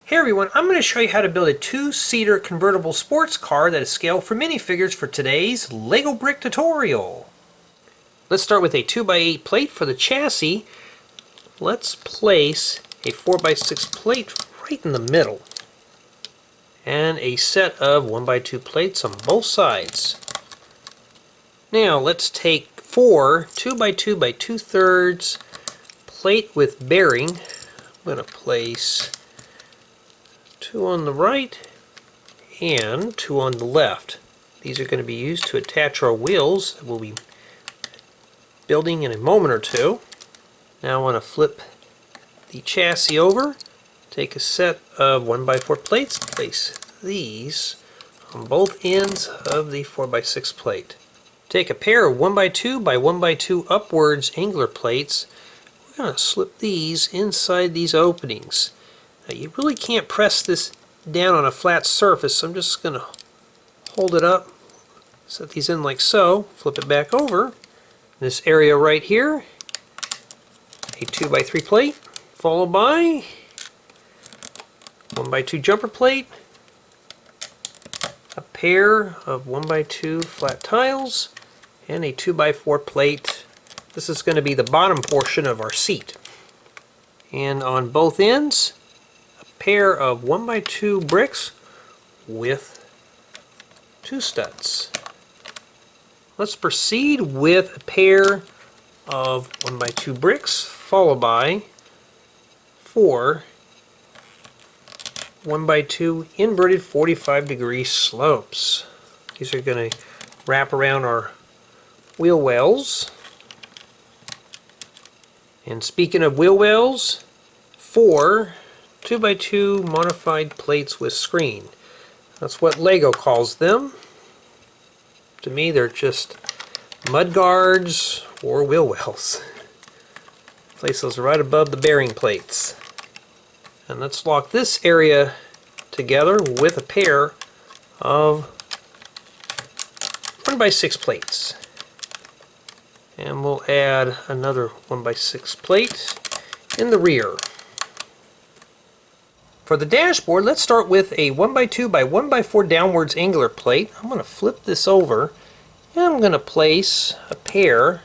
Hey everyone, I'm going to show you how to build a two-seater convertible sports car that is scaled for minifigures for today's Lego brick tutorial. Let's start with a 2x8 plate for the chassis. Let's place a 4x6 plate right in the middle and a set of 1x2 plates on both sides. Now let's take four 2x2 by 2/3 plate with bearing. I'm going to place two on the right and two on the left. These are going to be used to attach our wheels that we'll be building in a moment or two. Now I want to flip the chassis over, take a set of 1x4 plates, place these on both ends of the 4x6 plate. Take a pair of 1x2 by 1x2 upwards angular plates. We're going to slip these inside these openings. Now you really can't press this down on a flat surface, so I'm just going to hold it up, set these in like so, flip it back over. This area right here, a 2x3 plate, followed by 1x2 jumper plate, a pair of 1x2 flat tiles, and a 2x4 plate. This is going to be the bottom portion of our seat. And on both ends, pair of 1x2 bricks with two studs. Let's proceed with a pair of 1x2 bricks followed by four 1x2 inverted 45-degree slopes. These are going to wrap around our wheel wells. And speaking of wheel wells, four 2x2 modified plates with screen. That's what Lego calls them. To me, they're just mud guards or wheel wells. Place those right above the bearing plates. And let's lock this area together with a pair of 1x6 plates. And we'll add another 1x6 plate in the rear. For the dashboard, let's start with a 1x2 by 1x4 downwards angular plate. I'm going to flip this over and I'm going to place a pair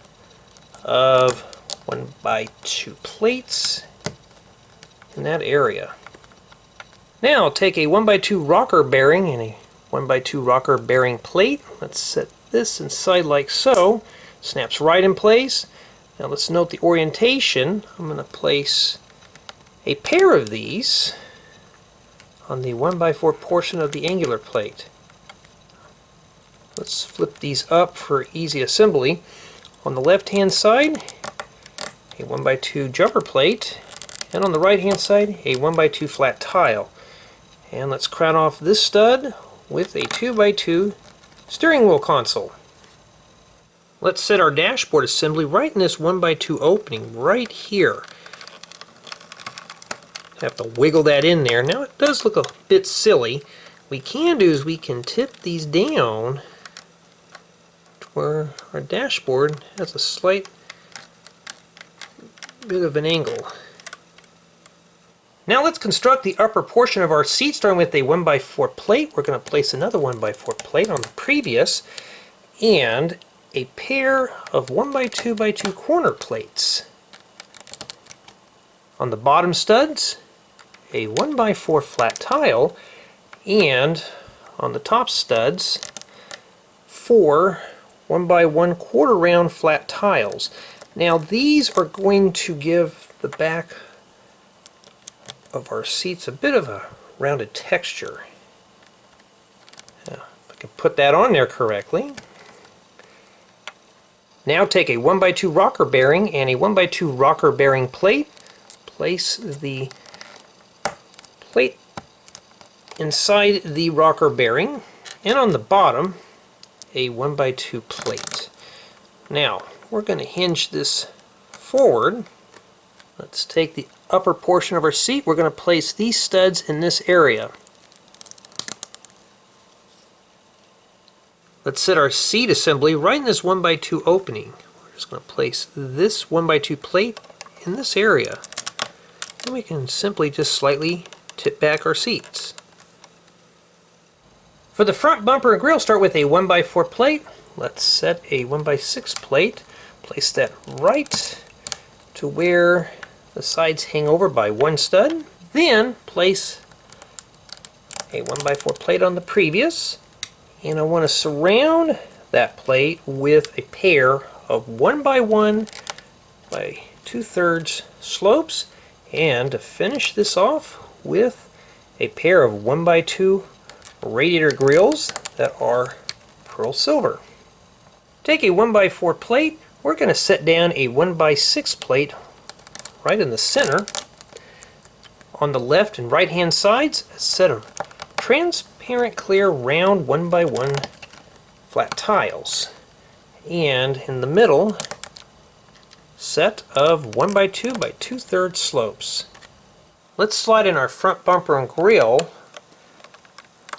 of 1x2 plates in that area. Now I'll take a 1x2 rocker bearing and a 1x2 rocker bearing plate. Let's set this inside like so. Snaps right in place. Now let's note the orientation. I'm going to place a pair of these on the 1x4 portion of the angular plate. Let's flip these up for easy assembly. On the left hand side, a 1x2 jumper plate, and on the right hand side, a 1x2 flat tile. And let's crown off this stud with a 2x2 steering wheel console. Let's set our dashboard assembly right in this 1x2 opening right here. Have to wiggle that in there. Now it does look a bit silly. What we can do is we can tip these down to where our dashboard has a slight bit of an angle. Now let's construct the upper portion of our seat, starting with a 1x4 plate. We're going to place another 1x4 plate on the previous and a pair of 1x2 by 2 corner plates. On the bottom studs, a 1x4 flat tile, and on the top studs, four 1x1/4 round flat tiles. Now these are going to give the back of our seats a bit of a rounded texture. Now, if I can put that on there correctly. Now take a 1x2 rocker bearing and a 1x2 rocker bearing plate. Place the plate inside the rocker bearing, and on the bottom a 1x2 plate. Now we're going to hinge this forward. Let's take the upper portion of our seat. We're going to place these studs in this area. Let's set our seat assembly right in this 1x2 opening. We're just going to place this 1x2 plate in this area. And we can simply just slightly tip back our seats. For the front bumper and grille, start with a 1x4 plate. Let's set a 1x6 plate. Place that right to where the sides hang over by one stud. Then place a 1x4 plate on the previous. And I want to surround that plate with a pair of 1x1 by 2/3 slopes. And to finish this off with a pair of 1x2 radiator grills that are pearl silver. Take a 1x4 plate. We're going to set down a 1x6 plate right in the center. On the left and right hand sides, a set of transparent clear round 1x1 flat tiles. And in the middle, set of 1x2 by 2/3 slopes. Let's slide in our front bumper and grille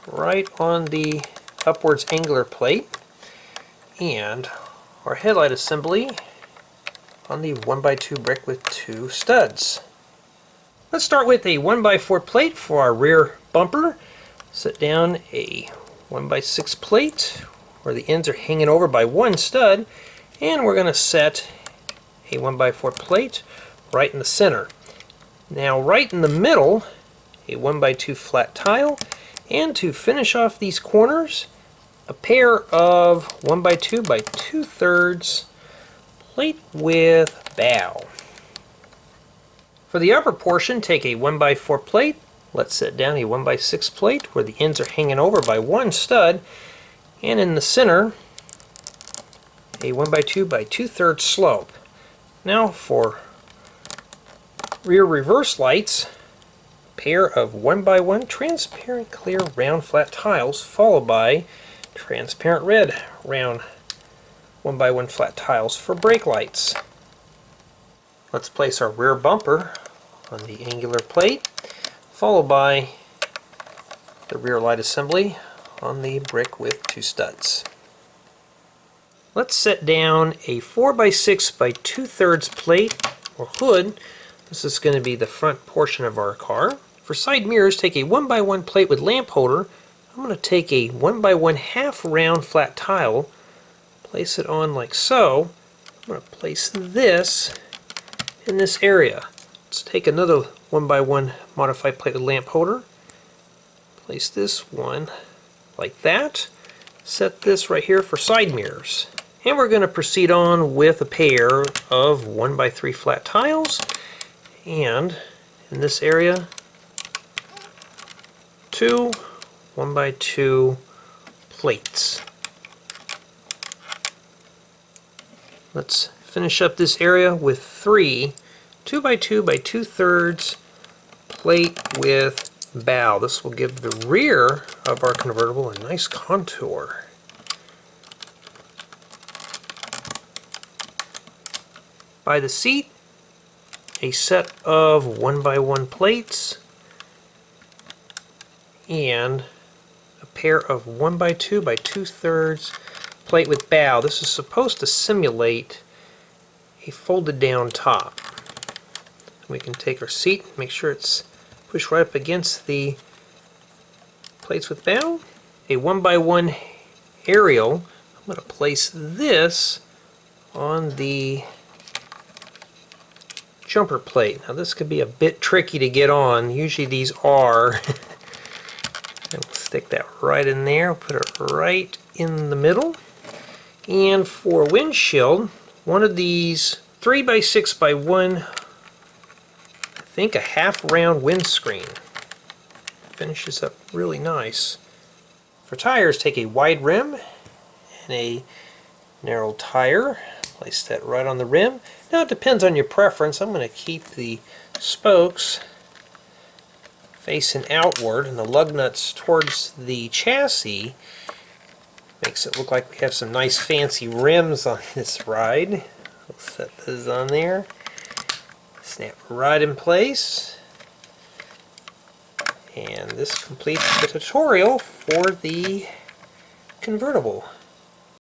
right on the upwards angular plate, and our headlight assembly on the 1x2 brick with 2 studs. Let's start with a 1x4 plate for our rear bumper. Set down a 1x6 plate where the ends are hanging over by one stud, and we're going to set a 1x4 plate right in the center. Now right in the middle, a 1x2 flat tile, and to finish off these corners, a pair of 1x2 by 2/3 plate with bow. For the upper portion, take a 1x4 plate. Let's set down a 1x6 plate where the ends are hanging over by one stud, and in the center, a 1x2 by 2/3 slope. Now for rear reverse lights, pair of 1x1 transparent clear round flat tiles followed by transparent red round 1x1 flat tiles for brake lights. Let's place our rear bumper on the angular plate followed by the rear light assembly on the brick with 2 studs. Let's set down a 4x6 by 2/3 plate or hood. This is going to be the front portion of our car. For side mirrors, take a 1x1 plate with lamp holder. I'm going to take a 1x1 half round flat tile, place it on like so. I'm going to place this in this area. Let's take another 1x1 modified plate with lamp holder, place this one like that, set this right here for side mirrors. And we're going to proceed on with a pair of 1x3 flat tiles, and in this area, 2 1x2 plates. Let's finish up this area with 3 2x2 by 2/3 plate with bow. This will give the rear of our convertible a nice contour. By the seat, a set of 1x1 plates and a pair of 1x2 by 2/3 plate with bow. This is supposed to simulate a folded down top. We can take our seat, make sure it's pushed right up against the plates with bow. A 1x1 aerial. I'm going to place this on the jumper plate. Now this could be a bit tricky to get on. Usually these are. And we'll stick that right in there. Put it right in the middle. And for windshield, one of these 3x6x1, I think a half round windscreen. Finishes up really nice. For tires, take a wide rim and a narrow tire. Place that right on the rim. Now it depends on your preference. I'm going to keep the spokes facing outward and the lug nuts towards the chassis. Makes it look like we have some nice fancy rims on this ride. We'll set those on there. Snap right in place. And this completes the tutorial for the convertible.